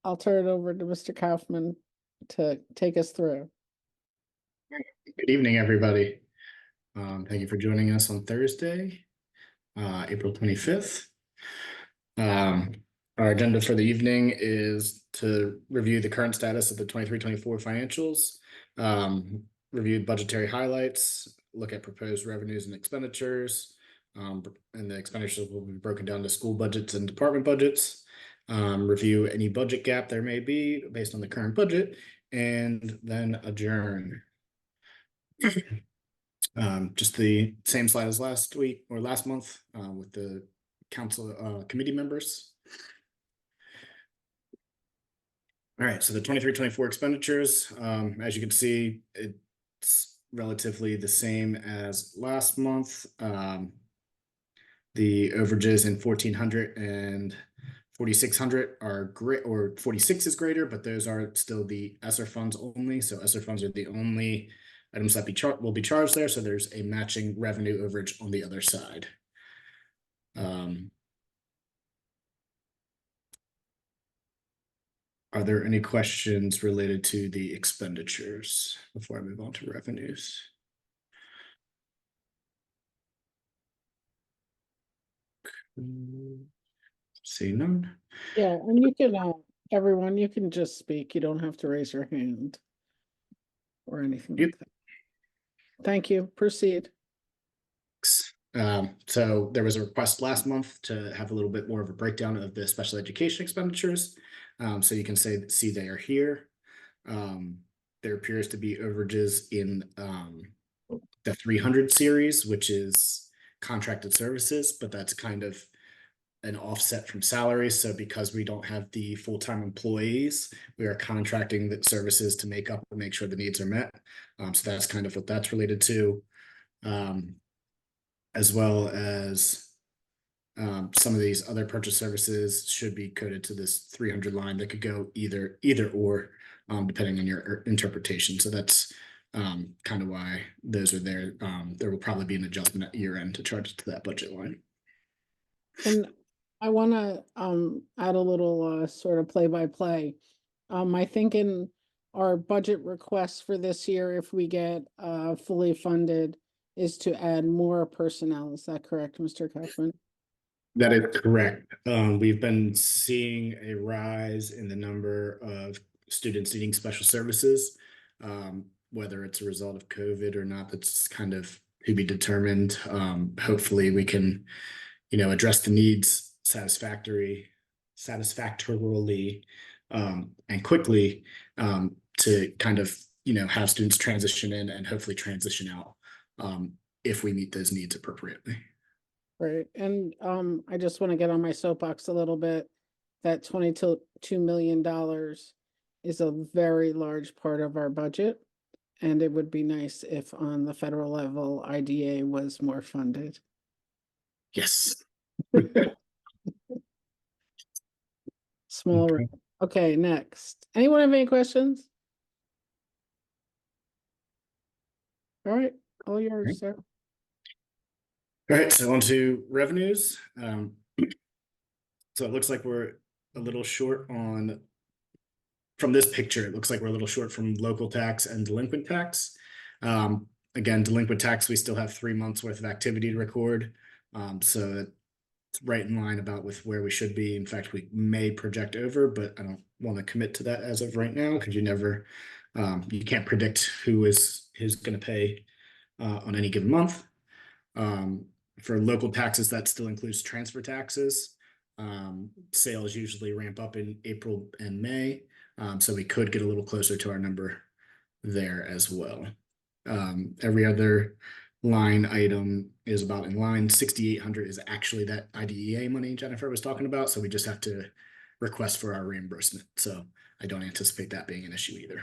I'll turn it over to Mr. Kaufman to take us through. Good evening, everybody. Thank you for joining us on Thursday, April 25th. Our agenda for the evening is to review the current status of the 23-24 financials, review budgetary highlights, look at proposed revenues and expenditures, and the expenditures will be broken down to school budgets and department budgets, review any budget gap there may be based on the current budget, and then adjourn. Just the same slide as last week or last month with the council committee members. All right, so the 23-24 expenditures, as you can see, it's relatively the same as last month. The overages in 1400 and 4600 are great, or 46 is greater, but those are still the ESSER funds only. So ESSER funds are the only items that will be charged there. So there's a matching revenue overage on the other side. Are there any questions related to the expenditures before I move on to revenues? See none. Yeah, and you can, everyone, you can just speak. You don't have to raise your hand or anything like that. Thank you. Proceed. So there was a request last month to have a little bit more of a breakdown of the special education expenditures. So you can see they are here. There appears to be overages in the 300 series, which is contracted services, but that's kind of an offset from salaries. So because we don't have the full-time employees, we are contracting the services to make up and make sure the needs are met. So that's kind of what that's related to. As well as some of these other purchase services should be coded to this 300 line that could go either or, depending on your interpretation. So that's kind of why those are there. There will probably be an adjustment at year end to charge it to that budget line. And I want to add a little sort of play-by-play. I think in our budget requests for this year, if we get fully funded, is to add more personnel. Is that correct, Mr. Kaufman? That is correct. We've been seeing a rise in the number of students needing special services, whether it's a result of COVID or not, that's kind of to be determined. Hopefully we can, address the needs satisfactorily and quickly to kind of, have students transition in and hopefully transition out if we meet those needs appropriately. Right. And I just want to get on my soapbox a little bit. That $22 million is a very large part of our budget. And it would be nice if on the federal level, IDA was more funded. Yes. Small. Okay, next. Anyone have any questions? All right, all yours, sir. All right, so on to revenues. So it looks like we're a little short from this picture, it looks like we're a little short from local tax and delinquent tax. Again, delinquent tax, we still have 3 months worth of activity to record. So it's right in line about with where we should be. In fact, we may project over, but I don't want to commit to that as of right now because you can't predict who is going to pay on any given month. For local taxes, that still includes transfer taxes. Sales usually ramp up in April and May, so we could get a little closer to our number there as well. Every other line item is about in line. 6,800 is actually that IDEA money Jennifer was talking about, so we just have to request for our reimbursement. So I don't anticipate that being an issue either.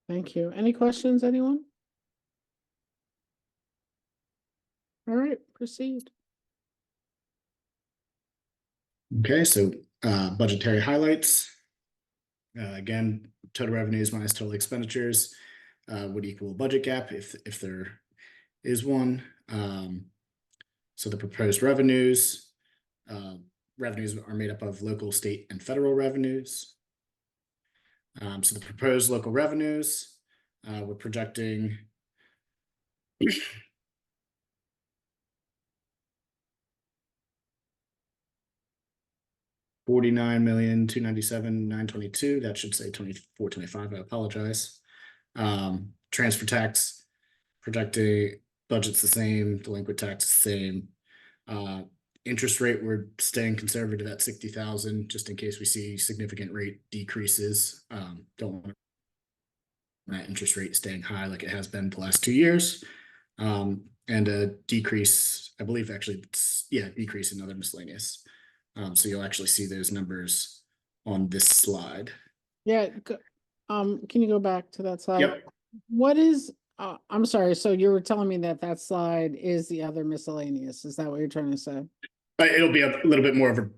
Thank you. Any questions, anyone? All right, proceed. Okay, so budgetary highlights. Again, total revenues minus total expenditures would equal a budget gap if there is one. So the proposed revenues revenues are made up of local, state, and federal revenues. So the proposed local revenues, we're projecting $49,297,922. That should say 2425. I apologize. Transfer tax projecting budget's the same, delinquent tax the same. Interest rate, we're staying conservative at 60,000 just in case we see significant rate decreases. Don't want that interest rate staying high like it has been the last 2 years. And a decrease, I believe actually, decrease in other miscellaneous. So you'll actually see those numbers on this slide. Yeah, can you go back to that slide? Yep. What is, I'm sorry, so you were telling me that that slide is the other miscellaneous, is that what you're trying to say? It'll be a little bit more of a,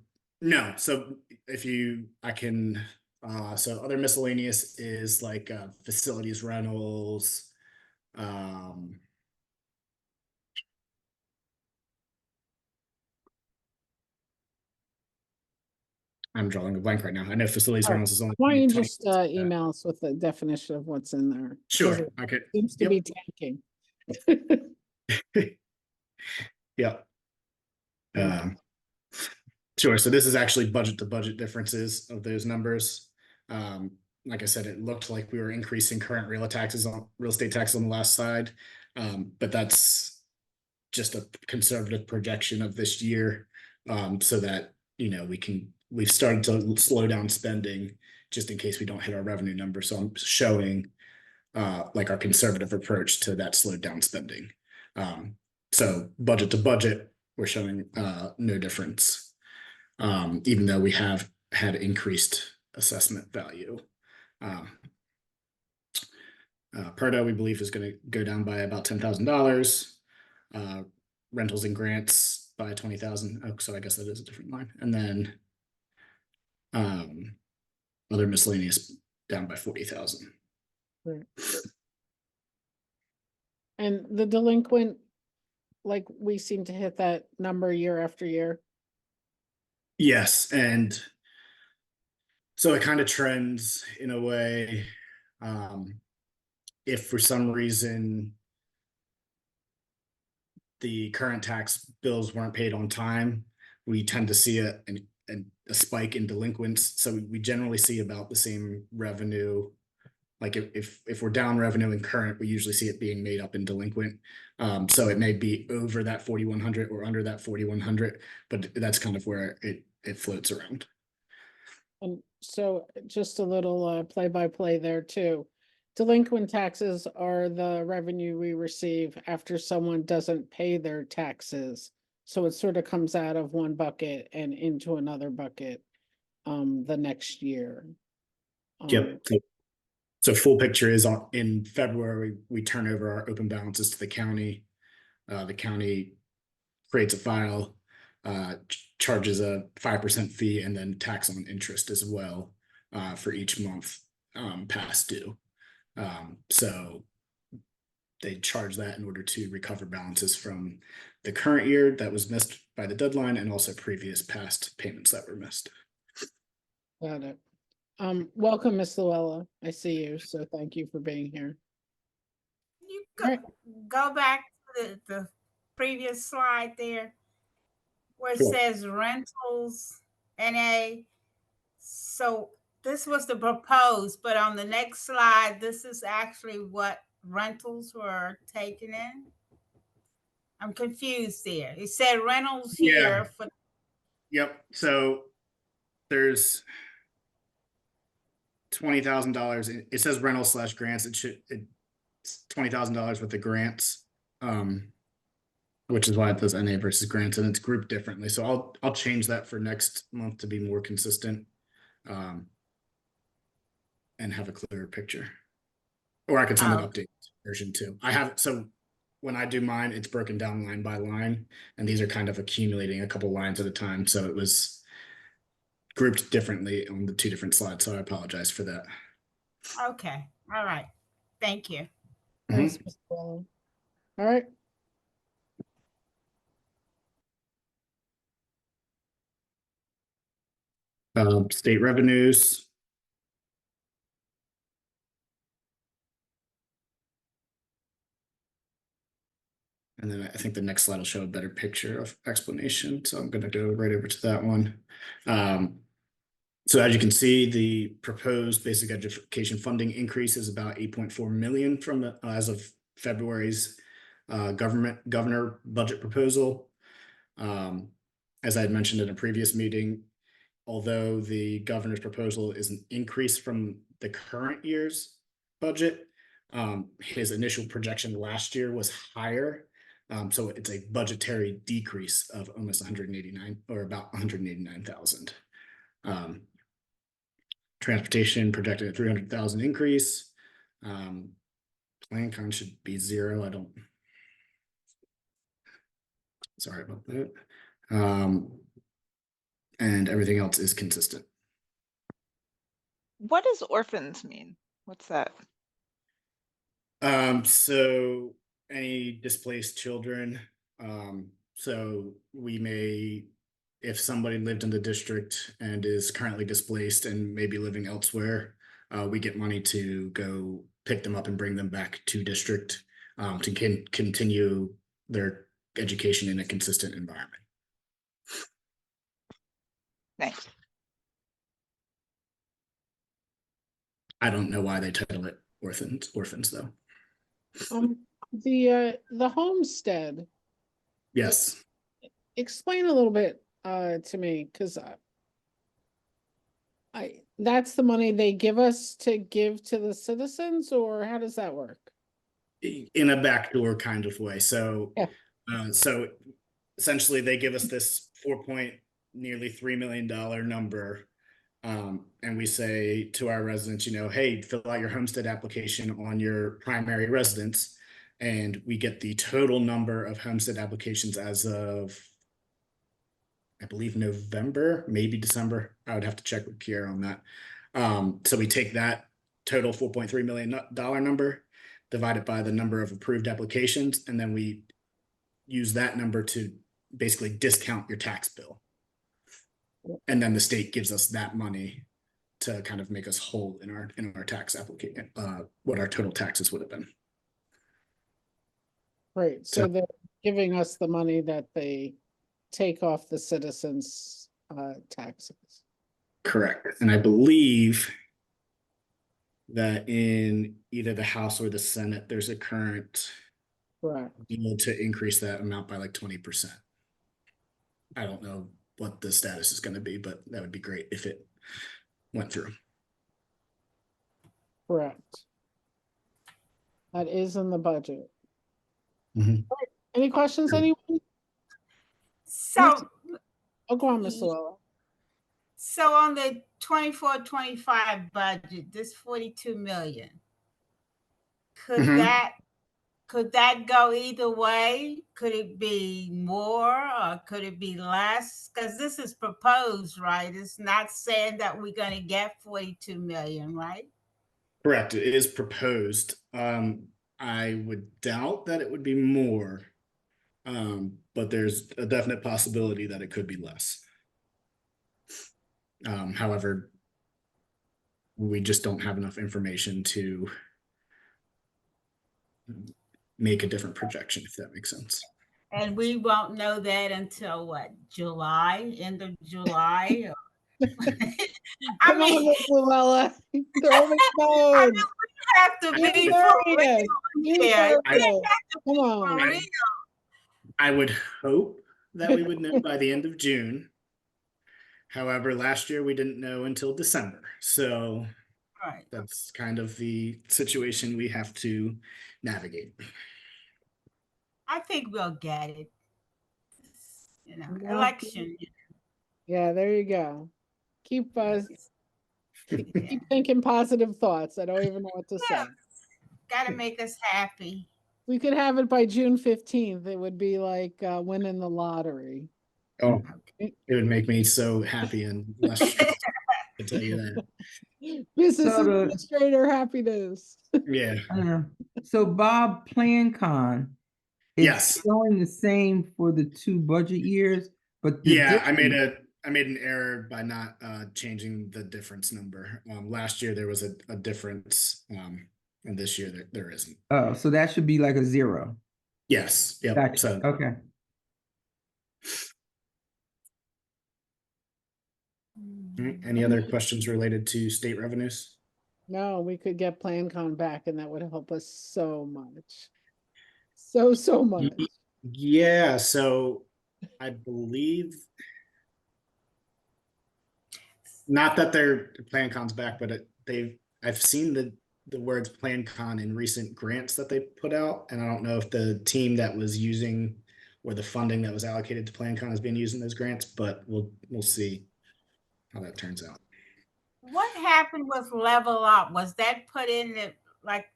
no, so if you, so other miscellaneous is like facilities rentals. I'm drawing a blank right now. I know facilities All right. rentals is only Why don't you 20. just email us with the definition of what's in there? 'Cause Sure, it I could. seems to Yep. be tanking. Yeah. Sure. So this is actually budget to budget differences of those numbers. Like I said, it looked like we were increasing current real estate taxes on the last slide. But that's just a conservative projection of this year. So that, we've started to slow down spending just in case we don't hit our revenue number. So I'm showing like our conservative approach to that slowed down spending. So budget to budget, we're showing no difference, even though we have had increased assessment value. PERDA, we believe, is going to go down by about $10,000. Rentals and grants by 20,000. Oh, so I guess that is a different line. And then other miscellaneous down by 40,000. Right. And the delinquent, like we seem to hit that number year after year. Yes, and so it kind of trends in a way. If for some reason the current tax bills weren't paid on time, we tend to see a spike in delinquents. So we generally see about the same revenue. Like if we're down revenue in current, we usually see it being made up in delinquent. So it may be over that 4,100 or under that 4,100, but that's kind of where it floats around. And so just a little play-by-play there too. Delinquent taxes are the revenue we receive after someone doesn't pay their taxes. So it sort of comes out of one bucket and into another bucket the next year. Yep. So full picture is in February, we turn over our open balances to the county. The county creates a file, charges a 5% fee, and then tax on interest as well for each month past due. So they charge that in order to recover balances from the current year that was missed by the deadline and also previous past payments that were missed. Got it. Welcome, Ms. Luella. I see you, so thank you for being here. You go back to the previous slide there where it Sure. says rentals NA. So this was the proposed, but on the next slide, this is actually what rentals were taken in. I'm confused there. It said rentals here for. Yep. So there's $20,000. It says rental / grants. It's $20,000 with the grants, which is why it says NA versus grants, and it's grouped differently. So I'll change that for next month to be more consistent, and have a clearer picture. Or I could send an updated version too. I have so when I do mine, it's broken down line by line, and these are kind of accumulating a couple lines at a time. So it was grouped differently on the two different slides. So I apologize for that. Okay. All right. Thank you. Thanks, Ms. Luella. All right. State revenues. And then I think the next slide will show a better picture of explanation. So I'm going to go right over to that one. So as you can see, the proposed basic education funding increase is about 8.4 million from as of February's governor budget proposal. As I had mentioned in a previous meeting, although the governor's proposal is an increase from the current year's budget, his initial projection last year was higher. So it's a budgetary decrease of almost 189 or about 189,000. Transportation projected a 300,000 increase. PlanCon should be 0. Sorry about that. And everything else is consistent. What does orphans mean? What's that? So any displaced children. So we may, if somebody lived in the district and is currently displaced and maybe living elsewhere, we get money to go pick them up and bring them back to district to continue their education in a consistent environment. Nice. I don't know why they title it orphans though. The homestead, Yes. explain a little bit to me, because that's the money they give us to give to the citizens, or how does that work? In a backdoor kind of way. So, Yeah. So essentially they give us this nearly $3 million number. And we say to our residents, hey, fill out your homestead application on your primary residence. And we get the total number of homestead applications as of, I believe, November, maybe December. I would have to check with Kiera on that. So we take that total $4.3 million number, divide it by the number of approved applications, and then we use that number to basically discount your tax bill. And then the state gives us that money to kind of make us whole in our tax application, what our total taxes would have been. Right, so they're giving us the money that they take off the citizens' taxes. Correct. And I believe that in either the House or the Senate, there's a current Right. deal to increase that amount by like 20%. I don't know what the status is going to be, but that would be great if it went through. Correct. That is in the budget. Mhm. Any questions, anyone? So, Oh, go on, Ms. Llewellyn. so on the 24-25 budget, this 42 million, could Mhm. that go either way? Could it be more or could it be less? Because this is proposed, right? It's not saying that we're going to get 42 million, right? Correct. It is proposed. I would doubt that it would be more, but there's a definite possibility that it could be less. However, we just don't have enough information to make a different projection, if that makes sense. And we won't know that until what, July, end of July? I Come on, mean, Ms. Llewellyn. Throw me code. have to Be be for real. serious. Be Yeah, serious. Come for on. real. I would hope that we would know by the end of June. However, last year we didn't know until December. So Right. that's kind of the situation we have to navigate. I think we'll get it. Yeah. Election. Yeah, there you go. Keep keep thinking positive thoughts. I don't even know what to say. Got to make us happy. We could have it by June 15th. It would be like winning the lottery. Oh, it would make me so happy and less stressed, I tell you that. Business So the- administrator happiness. Yeah. So Bob, PlanCon is Yes. showing the same for the two budget years, but the Yeah, I made difference- I made an error by not changing the difference number. Last year there was a difference, and this year there isn't. Oh, so that should be like a 0. Yes, yep. Gotcha. So Okay. any other questions related to state revenues? No, we could get PlanCon back and that would help us so much. So much. Yeah, so I believe not that their PlanCon's back, but I've seen the words PlanCon in recent grants that they put out, and I don't know if the team that was using or the funding that was allocated to PlanCon has been using those grants, but we'll see how that turns out. What happened with Level Up? Was that put in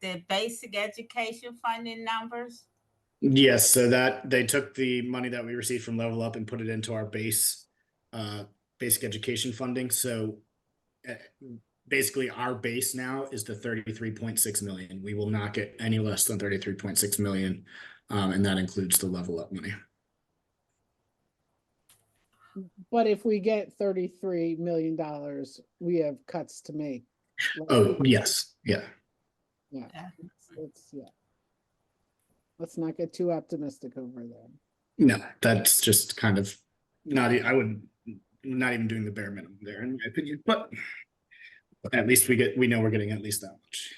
the basic education funding numbers? Yes, so that they took the money that we received from Level Up and put it into our basic education funding. So basically our base now is the 33.6 million. We will not get any less than 33.6 million. And that includes the Level Up money. But if we get $33 million, we have cuts to make. Oh, yes. Yeah. Yeah, Yeah. yeah. Let's not get too optimistic over there. No, that's just kind of I would not even doing the bare minimum there in my opinion, but at least we know we're getting at least that much.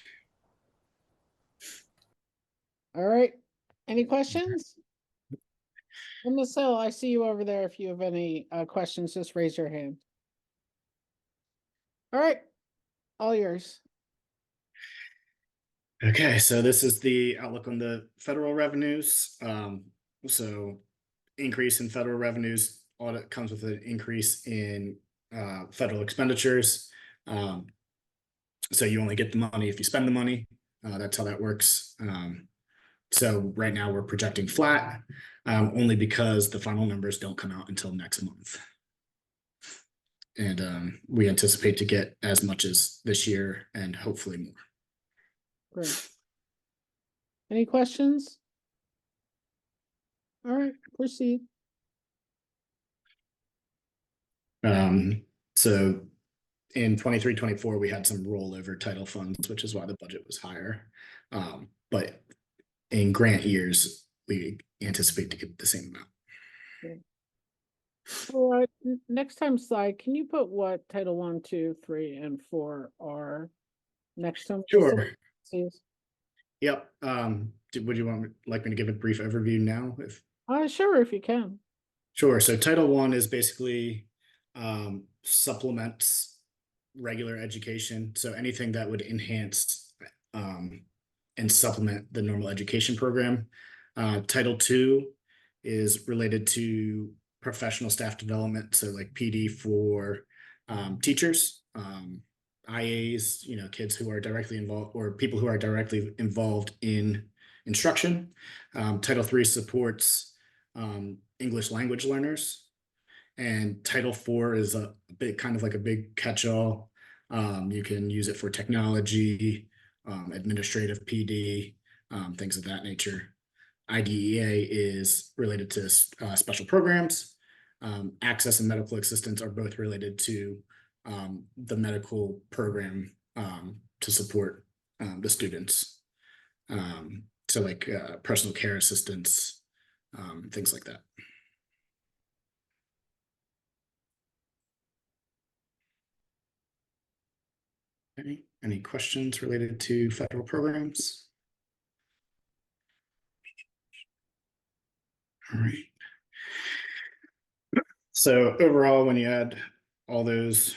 All right, any questions? And Ms. Hill, I see you over there. If you have any questions, just raise your hand. All right, all yours. Okay, so this is the outlook on the federal revenues. So increase in federal revenues, audit comes with an increase in federal expenditures. So you only get the money if you spend the money. That's how that works. So right now we're projecting flat, only because the final numbers don't come out until next month. And we anticipate to get as much as this year and hopefully more. Great. Any questions? All right, proceed. So in 23-24, we had some rollover title funds, which is why the budget was higher. But in grant years, we anticipate to get the same amount. All right, next time slide, can you put what Title 1, 2, 3, and 4 are next time? Sure. Please. Yep. Would you like me to give a brief overview now? Sure, if you can. Sure. So Title 1 is basically supplements regular education. So anything that would enhance and supplement the normal education program. Title 2 is related to professional staff development. So like PD for teachers, IAs, kids who are directly involved or people who are directly involved in instruction. Title 3 supports English language learners. And Title 4 is a big kind of like a big catch-all. You can use it for technology, administrative PD, things of that nature. IDEA is related to special programs. Access and medical assistance are both related to the medical program to support the students. So like personal care assistance, things like that. Any questions related to federal programs? All right. So overall, when you add all those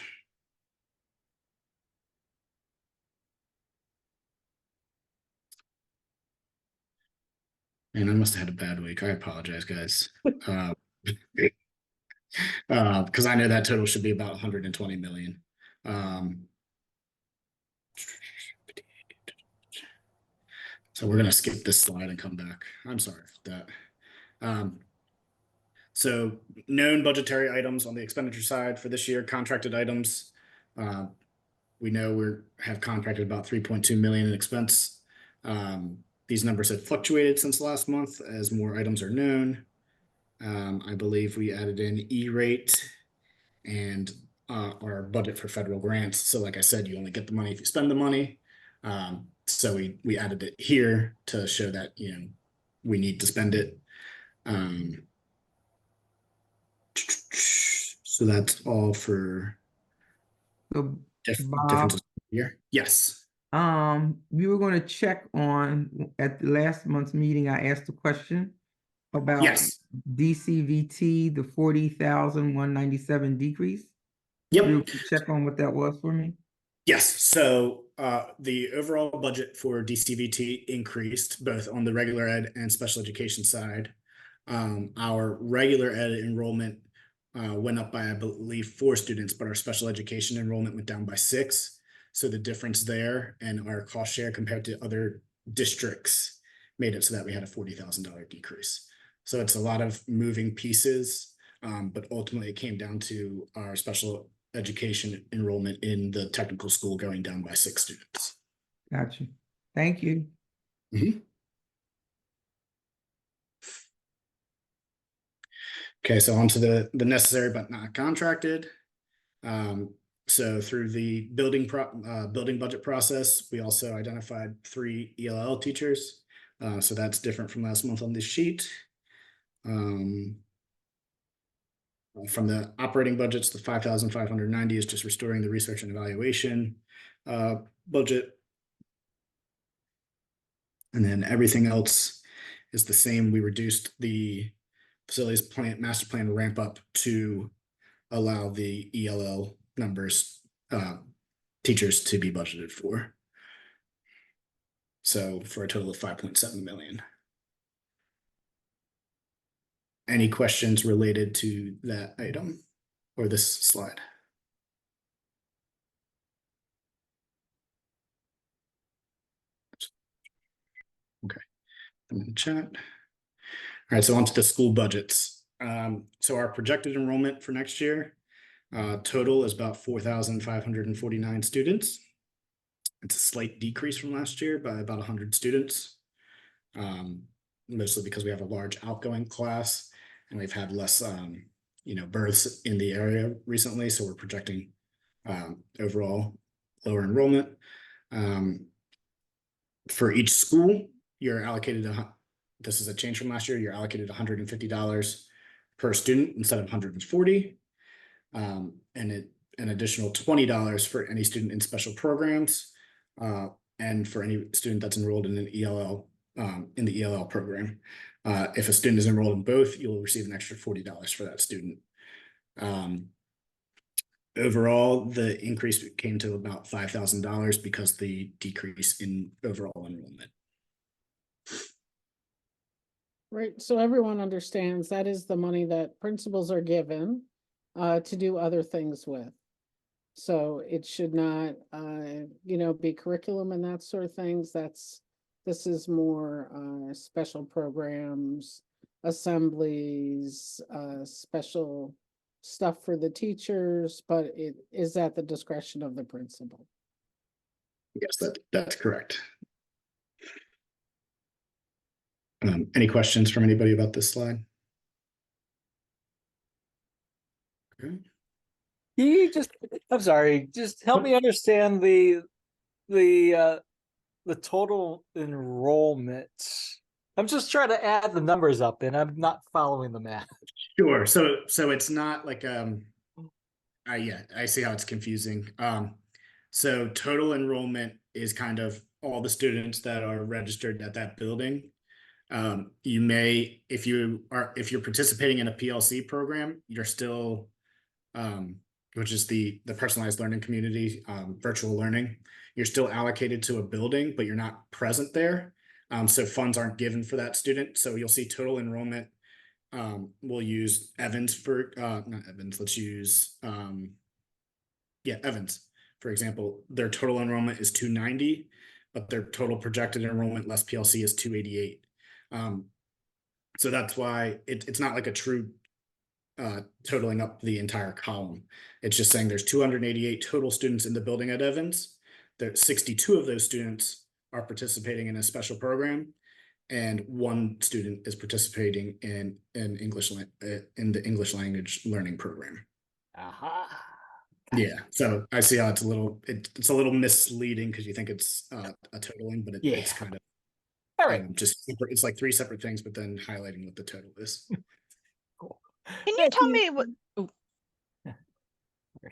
and I must have had a bad week. I apologize, guys. Because I know that total should be about 120 million. So we're gonna skip this slide and come back. I'm sorry for that. So known budgetary items on the expenditure side for this year, contracted items. We know we have contracted about 3.2 million in expense. These numbers have fluctuated since last month as more items are known. I believe we added in E-rate and our budget for federal grants. So like I said, you only get the money if you spend the money. So we added it here to show that, you know, we need to spend it. So that's all for So Bob, differences here. Yes. we were gonna check on, at the last month's meeting, I asked a question about Yes. DCVT, the 40,197 decrease. Yep. You check on what that was for me? Yes, so the overall budget for DCVT increased both on the regular ed and special education side. Our regular ed enrollment went up by, I believe, 4 students, but our special education enrollment went down by 6. So the difference there and our cost share compared to other districts made it so that we had a $40,000 decrease. So it's a lot of moving pieces, but ultimately it came down to our special education enrollment in the technical school going down by 6 students. Gotcha. Thank you. Okay, so on to the necessary but not contracted. So through the building budget process, we also identified 3 ELL teachers. So that's different from last month on this sheet. From the operating budgets, the 5,590 is just restoring the research and evaluation budget. And then everything else is the same. We reduced the facilities master plan ramp up to allow the ELL numbers, teachers to be budgeted for. So for a total of 5.7 million. Any questions related to that item or this slide? Okay, I'm in the chat. All right, so on to the school budgets. So our projected enrollment for next year, total is about 4,549 students. It's a slight decrease from last year by about 100 students. Mostly because we have a large outgoing class and we've had less, births in the area recently. So we're projecting overall lower enrollment. For each school, you're allocated this is a change from last year. You're allocated $150 per student instead of $140, and an additional $20 for any student in special programs, and for any student that's enrolled in an ELL, in the ELL program. If a student is enrolled in both, you'll receive an extra $40 for that student. Overall, the increase came to about $5,000 because the decrease in overall enrollment. Right, so everyone understands that is the money that principals are given to do other things with. So it should not, be curriculum and that sort of things. This is more special programs, assemblies, special stuff for the teachers, but it is at the discretion of the principal. Yes, that's correct. Any questions from anybody about this slide? Okay. I'm sorry, just help me understand the total enrollment. I'm just trying to add the numbers up and I'm not following the math. Sure. So it's not like I see how it's confusing. So total enrollment is kind of all the students that are registered at that building. You may, if you're participating in a PLC program, you're still, which is the personalized learning community, virtual learning, you're still allocated to a building, but you're not present there. So funds aren't given for that student. So you'll see total enrollment. We'll use Evans for, not Evans, let's use, Evans, for example, their total enrollment is 290, but their total projected enrollment less PLC is 288. So that's why it's not like a true totaling up the entire column. It's just saying there's 288 total students in the building at Evans. There's 62 of those students are participating in a special program, and 1 student is participating in the English language learning program. Aha. Yeah, so I see how it's a little, it's a little misleading because you think it's a totaling, but it's Yeah. kind of All right. just it's like three separate things, but then highlighting what the total is. Cool. Can you Thank tell me what,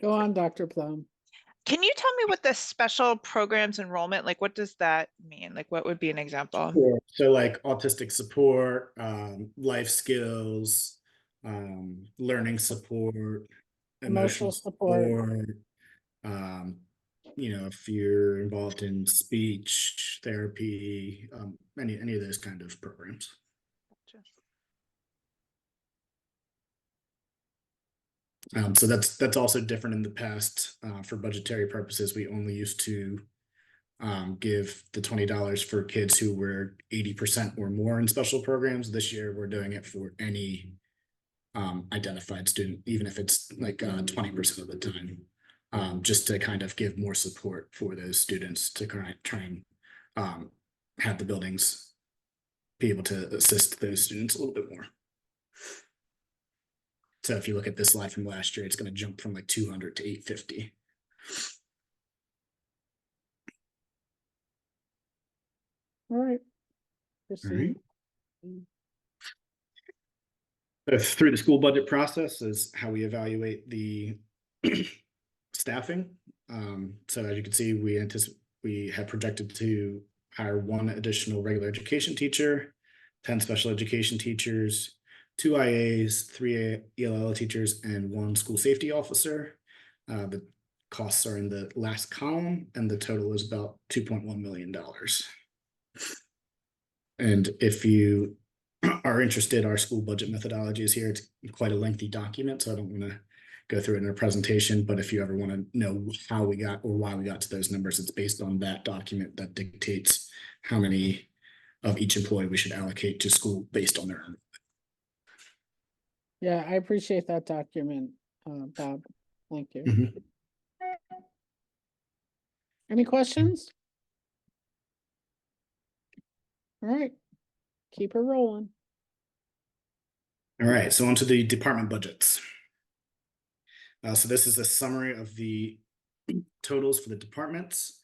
Go on, Dr. Plum. can you tell me what the special programs enrollment, like what does that mean? Like what would be an example? Sure. So like autistic support, life skills, learning support, emotional Emotional support. support. If you're involved in speech therapy, any of those kind of programs. So that's also different in the past. For budgetary purposes, we only used to give the $20 for kids who were 80% or more in special programs. This year, we're doing it for any identified student, even if it's like 20% of the time, just to kind of give more support for those students to try and have the buildings be able to assist those students a little bit more. So if you look at this slide from last year, it's going to jump from like 200 to 850. All right. Proceed. Through the school budget process is how we evaluate the staffing. So as you can see, we have projected to hire 1 additional regular education teacher, 10 special education teachers, 2 IAs, 3 ELL teachers, and 1 school safety officer. The costs are in the last column, and the total is about $2.1 million. And if you are interested, our school budget methodology is here. It's quite a lengthy document, so I don't want to go through it in a presentation, but if you ever want to know how we got or why we got to those numbers, it's based on that document that dictates how many of each employee we should allocate to school based on their earnings. Yeah, I appreciate that document, Bob. Thank you. Mhm. Any questions? All right, keep it rolling. All right, so onto the department budgets. So this is a summary of the totals for the departments.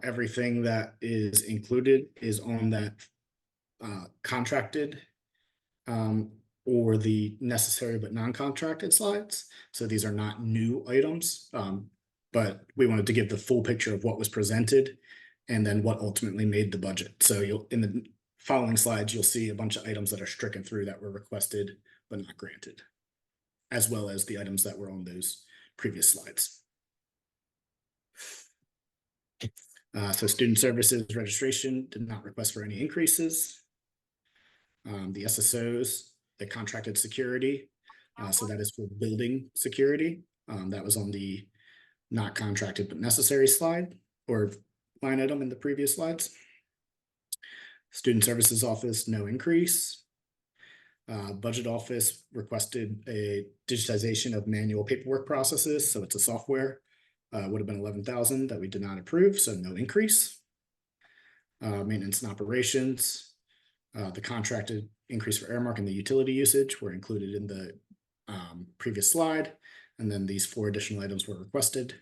Everything that is included is on that contracted or the necessary but non-contracted slides. So these are not new items, but we wanted to give the full picture of what was presented and then what ultimately made the budget. So you'll in the following slides, you'll see a bunch of items that are stricken through that were requested but not granted, as well as the items that were on those previous slides. So student services registration did not request for any increases. The SSOs, the contracted security, so that is for building security. That was on the not contracted but necessary slide or line item in the previous slides. Student services office, no increase. Budget office requested a digitization of manual paperwork processes, so it's a software. Would have been 11,000 that we did not approve, so no increase. Maintenance and operations, the contracted increase for Airmark and the utility usage were included in the previous slide, and then these 4 additional items were requested,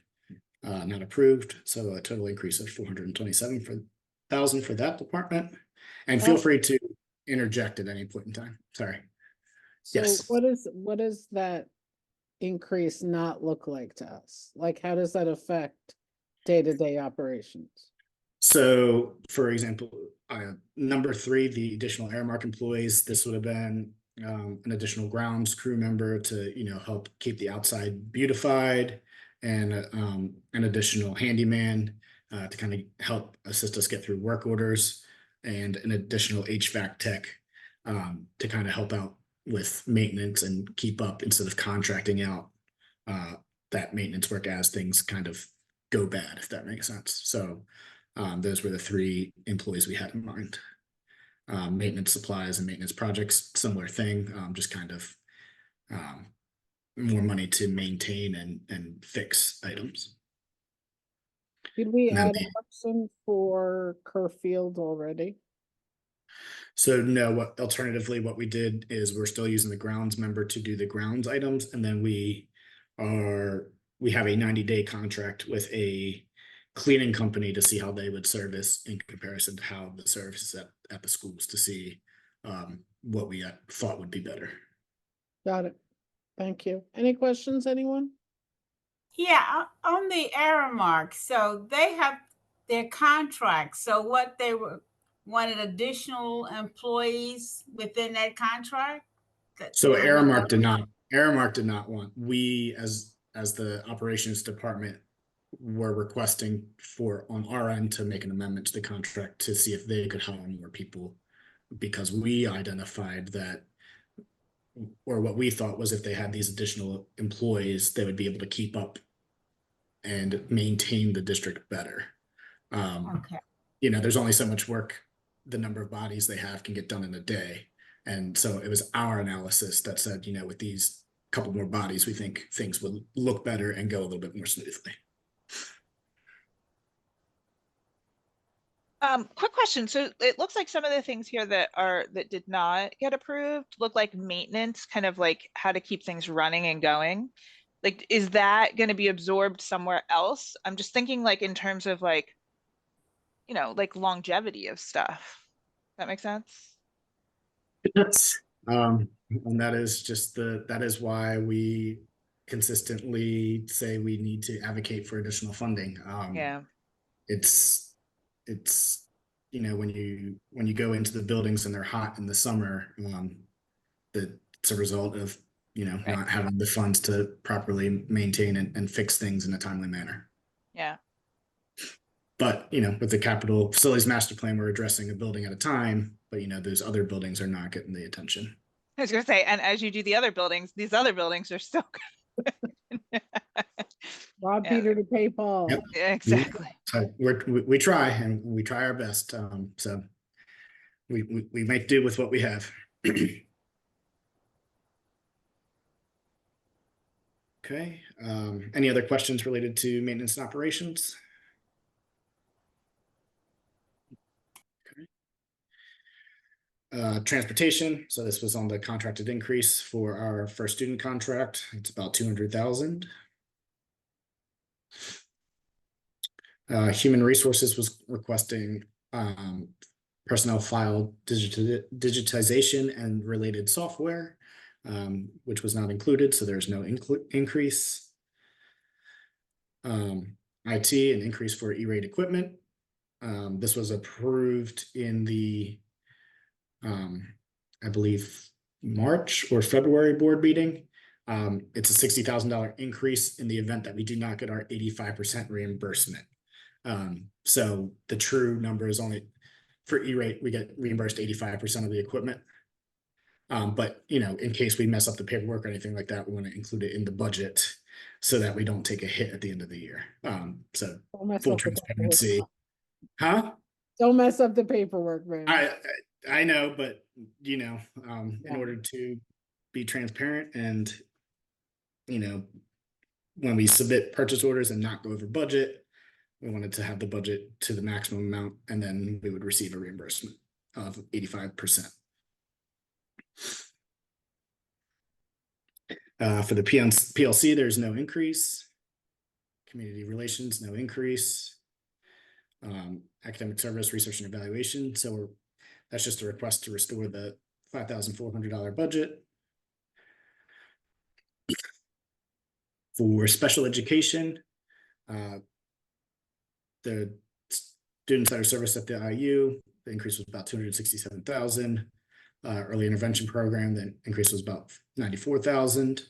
not approved, so a total increase of 427,000 for that department. And feel free to interject at any point in time. Sorry. So Yes. what does that increase not look like to us? Like, how does that affect day-to-day operations? So, for example, number 3, the additional Airmark employees, this would have been an additional grounds crew member to, help keep the outside beautified, and an additional handyman to kind of help assist us get through work orders, and an additional HVAC tech to kind of help out with maintenance and keep up instead of contracting out that maintenance work as things kind of go bad, if that makes sense. So those were the 3 employees we had in mind. Maintenance supplies and maintenance projects, similar thing, just kind of more money to maintain and fix items. Did we And then add a person for Kerrfield already? So no, alternatively, what we did is we're still using the grounds member to do the grounds items, and then we we have a 90-day contract with a cleaning company to see how they would service in comparison to how the service is at the schools to see what we thought would be better. Got it. Thank you. Any questions, anyone? Yeah, on the Aramark, so they have their contract. So what they wanted additional employees within that contract? So They were Aramark did not. Aramark did not want. We, as the operations department, were requesting for on our end to make an amendment to the contract to see if they could hire more people, because we identified that, or what we thought was, if they had these additional employees, they would be able to keep up and maintain the district better. Okay. You know, there's only so much work the number of bodies they have can get done in a day. And so it was our analysis that said, you know, with these couple more bodies, we think things will look better and go a little bit more smoothly. Quick question. So it looks like some of the things here that did not get approved look like maintenance, kind of like how to keep things running and going. Like, is that going to be absorbed somewhere else? I'm just thinking like in terms of like, you know, like longevity of stuff. That makes sense? And that is just that is why we consistently say we need to advocate for additional funding. Yeah. It's you know, when you go into the buildings and they're hot in the summer, that it's a result of, you know, Right. not having the funds to properly maintain and fix things in a timely manner. Yeah. But, you know, with the capital facilities master plan, we're addressing a building at a time, but, you know, those other buildings are not getting the attention. I was gonna say, and as you do the other buildings, these other buildings are still Rob Yeah. Peter to pay Paul. Yep. Yeah, exactly. So we try, and we try our best. So we make do with what we have. Okay. Any other questions related to maintenance and operations? Transportation. So this was on the contracted increase for our first student contract. It's about 200,000. Human resources was requesting personnel file digitization and related software, which was not included, so there's no increase. IT, an increase for E-rate equipment. This was approved in the I believe March or February board meeting. It's a $60,000 increase in the event that we do not get our 85% reimbursement. So the true number is only for E-rate, we get reimbursed 85% of the equipment. But you know, in case we mess up the paperwork or anything like that, we want to include it in the budget so that we don't take a hit at the end of the year. So Don't mess full up the transparency. paperwork. Huh? Don't mess up the paperwork, man. I know, but you know, Yeah. in order to be transparent and, you know, when we submit purchase orders and not go over budget, we wanted to have the budget to the maximum amount, and then we would receive a reimbursement of 85%. For the PLC, there's no increase. Community relations, no increase. Academic service, research and evaluation. So that's just a request to restore the $5,400 budget. For special education, the students that are serviced at the IU, the increase was about 267,000. Early intervention program, the increase was about 94,000.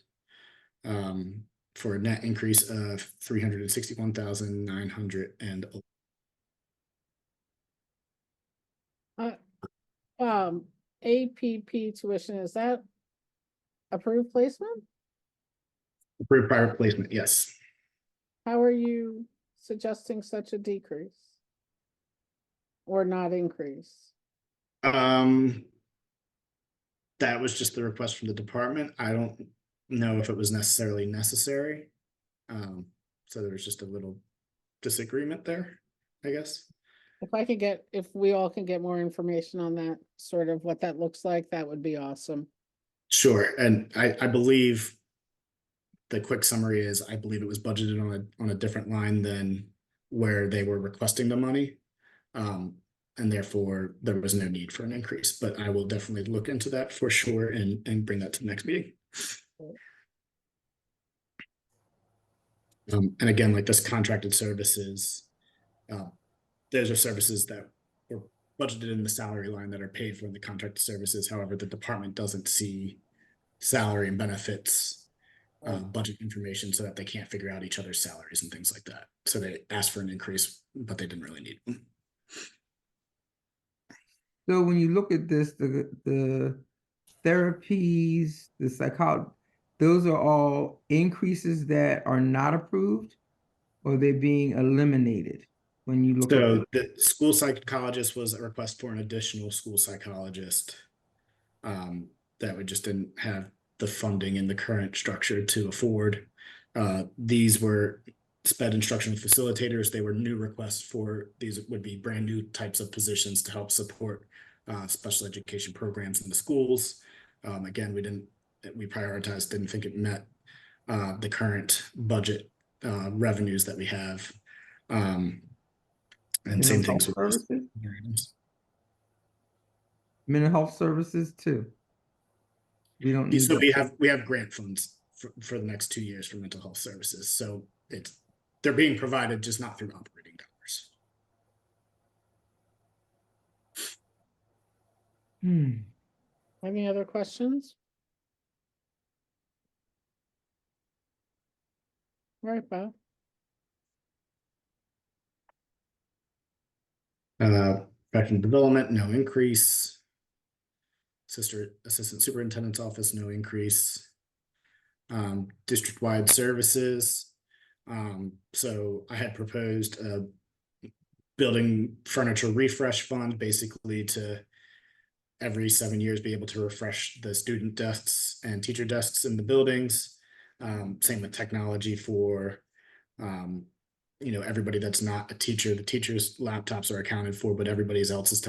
For a net increase of 361,900 and APP tuition, is that approved placement? approved private placement. Yes. How are you suggesting such a decrease? Or not increase? That was just the request from the department. I don't know if it was necessarily necessary. So there was just a little disagreement there, I guess. If we all can get more information on that, sort of what that looks like, that would be awesome. Sure. And I believe the quick summary is I believe it was budgeted on a different line than where they were requesting the money. And therefore there was no need for an increase, but I will definitely look into that for sure and bring that to the next meeting. And again, like this contracted services, those are services that were budgeted in the salary line that are paid for in the contracted services. However, the department doesn't see salary and benefits budget information so that they can't figure out each other's salaries and things like that. So they asked for an increase, but they didn't really need one. So when you look at this, the therapies, the psychology, those are all increases that are not approved, or they're being eliminated when you look at So the school psychologist was a request for an additional school psychologist. That we just didn't have the funding in the current structure to afford. These were SPED instructional facilitators. They were new requests for, these would be brand new types of positions to help support special education programs in the schools. Again, we prioritized, didn't think it met the current budget revenues that we have. And same mental things health with services, mental health services too. We don't need So that. we have grant funds for the next 2 years for mental health services. So they're being provided, just not through operating dollars. Any other questions? All right, Bob. Professional development, no increase. Assistant superintendent's office, no increase. District-wide services. So I had proposed a building furniture refresh fund, basically to every 7 years be able to refresh the student desks and teacher desks in the buildings. Same with technology for everybody that's not a teacher. The teachers' laptops are accounted for, but everybody else's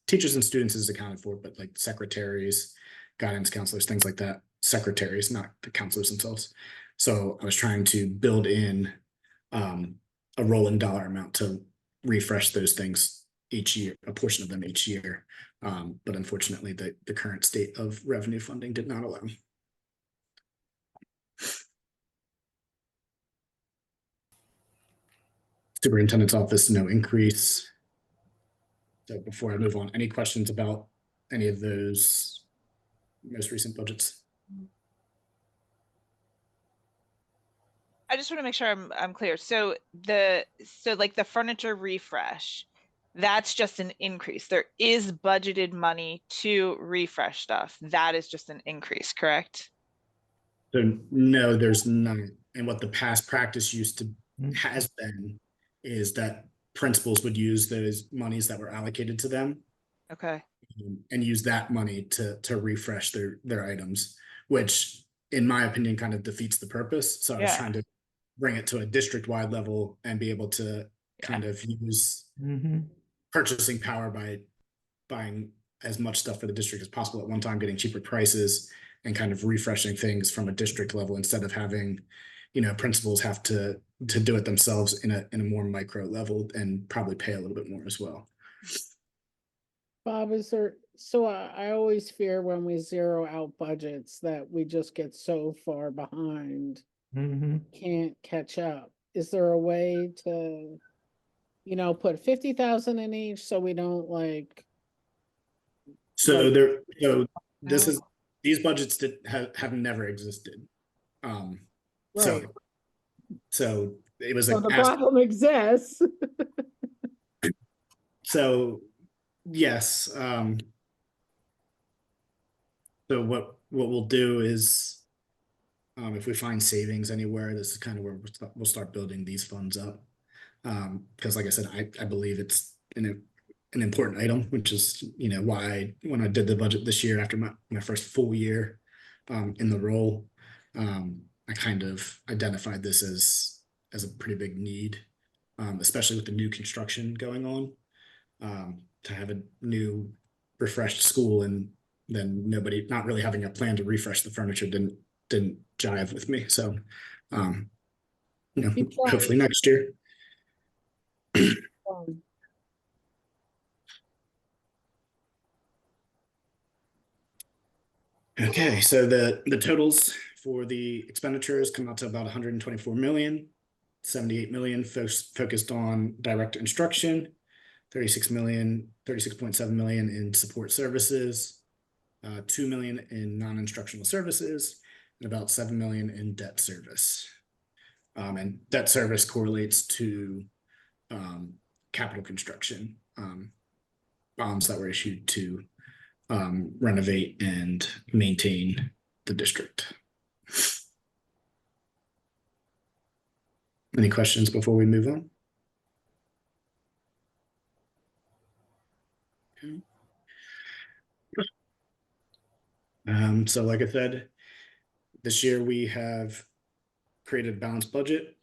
teachers and students is accounted for, but like secretaries, guidance counselors, things like that. Secretaries, not the counselors themselves. So I was trying to build in a rolling dollar amount to refresh those things each year, a portion of them each year. But unfortunately, the current state of revenue funding did not allow. Superintendent's office, no increase. So before I move on, any questions about any of those most recent budgets? I just want to make sure I'm clear. So like the furniture refresh, that's just an increase. There is budgeted money to refresh stuff. That is just an increase, correct? So no, there's none. And what the past practice has been is that principals would use those monies that were allocated to them. Okay. And use that money to refresh their items, which in my opinion kind of defeats the purpose. So I was trying to bring it to a district-wide level and be able to kind of use purchasing power by buying as much stuff for the district as possible at one time, getting cheaper prices and kind of refreshing things from a district level instead of having, principals have to do it themselves in a more micro level and probably pay a little bit more as well. Bob, I always fear when we zero out budgets that we just get so far behind, can't catch up. Is there a way to, put 50,000 in each so we don't these budgets have never existed. Right. So it was So the problem exists. So yes. So what we'll do is, if we find savings anywhere, this is kind of where we'll start building these funds up. Because like I said, I believe it's an important item, which is, why when I did the budget this year after my first full year in the role, I kind of identified this as a pretty big need, especially with the new construction going on. To have a new refreshed school and then not really having a plan to refresh the furniture didn't didn't jive with me. So, Keep trying. hopefully next year. Okay, so the totals for the expenditures come out to about 124 million, 78 million focused on direct instruction, 36.7 million in support services, 2 million in non-instructional services, and about 7 million in debt service. And debt service correlates to capital construction bonds that were issued to renovate and maintain the district. Any questions before we move on? Okay. So like I said, this year we have created a balanced budget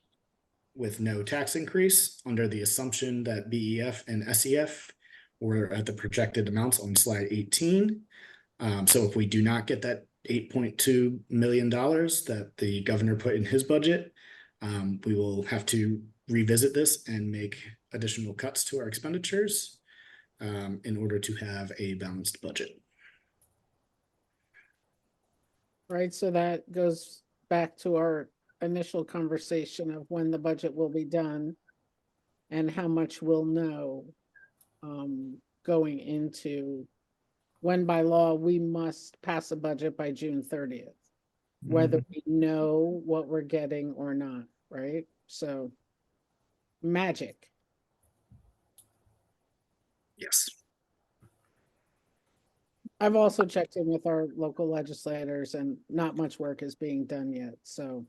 with no tax increase under the assumption that BEF and SEF were at the projected amounts on slide 18. So if we do not get that $8.2 million that the governor put in his budget, we will have to revisit this and make additional cuts to our expenditures in order to have a balanced budget. Right, so that goes back to our initial conversation of when the budget will be done and how much we'll know going into when by law we must pass a budget by June 30th, whether we know what we're getting or not, right? So magic. Yes. I've also checked in with our local legislators and not much work is being done yet, so.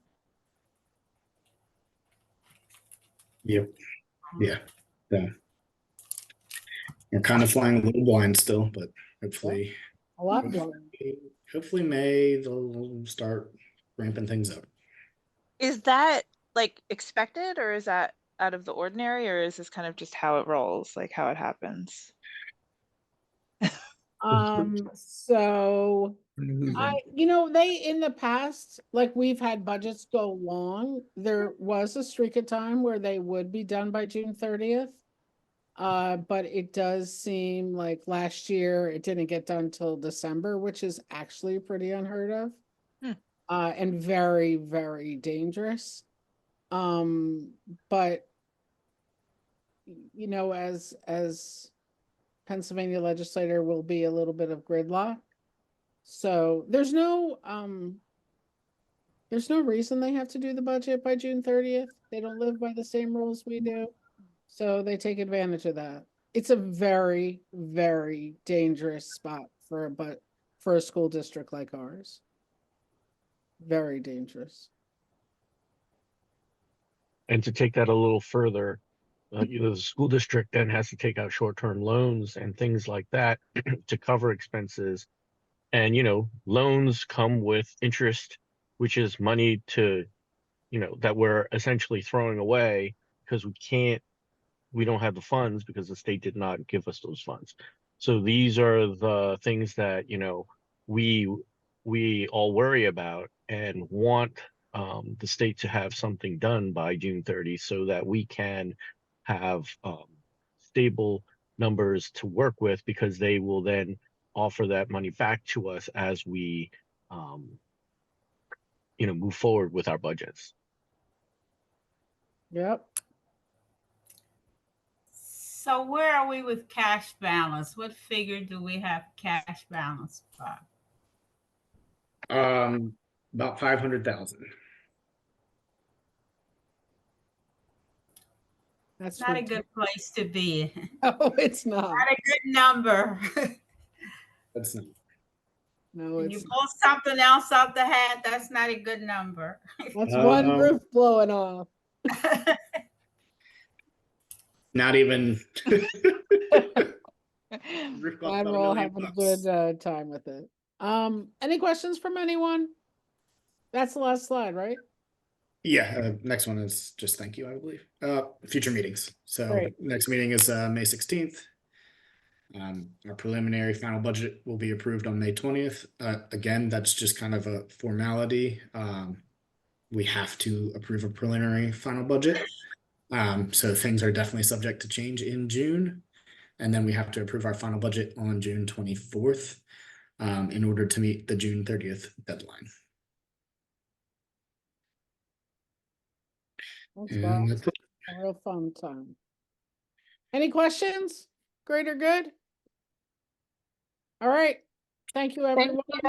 Yep. Yeah. We're kind of flying a little blind still, but hopefully, A lot more. hopefully May they'll start ramping things up. Is that like expected, or is that out of the ordinary, or is this kind of just how it rolls, like how it happens? So Who's they in the past, like we've had budgets go long. There was a streak of time where they would be done by June 30th. But it does seem like last year it didn't get done till December, which is actually pretty unheard of. And very, very dangerous. But as Pennsylvania legislator will be a little bit of gridlock. So there's no reason they have to do the budget by June 30th. They don't live by the same rules we do. So they take advantage of that. It's a very, very dangerous spot for a school district like ours. Very dangerous. And to take that a little further, the school district then has to take out short-term loans and things like that to cover expenses. And, loans come with interest, which is money to, that we're essentially throwing away because we don't have the funds because the state did not give us those funds. So these are the things that, we all worry about and want the state to have something done by June 30 so that we can have stable numbers to work with, because they will then offer that money back to us as we move forward with our budgets. Yep. So where are we with cash balance? What figure do we have cash balance by? About 500,000. That's Not a good place to be. Oh, it's not. Not a good number. That's not. No, When you it's pull something else off the hat, that's not a good number. that's one roof blowing off. Not even. Glad we're all having a good time with it. Any questions from anyone? That's the last slide, right? Yeah, next one is just thank you, I believe. Future meetings. So Great. next meeting is May 16th. Our preliminary final budget will be approved on May 20th. Again, that's just kind of a formality. We have to approve a preliminary final budget. So things are definitely subject to change in June. And then we have to approve our final budget on June 24th in order to meet the June 30th deadline. That's And well, that's it. a real fun time. Any questions? Greater good? All right. Thank you, everyone. If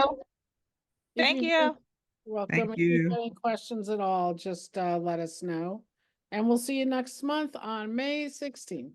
Thank you- you. You're welcome. Thank If you you. have any questions at all, just let us know. And we'll see you next month on May 16th.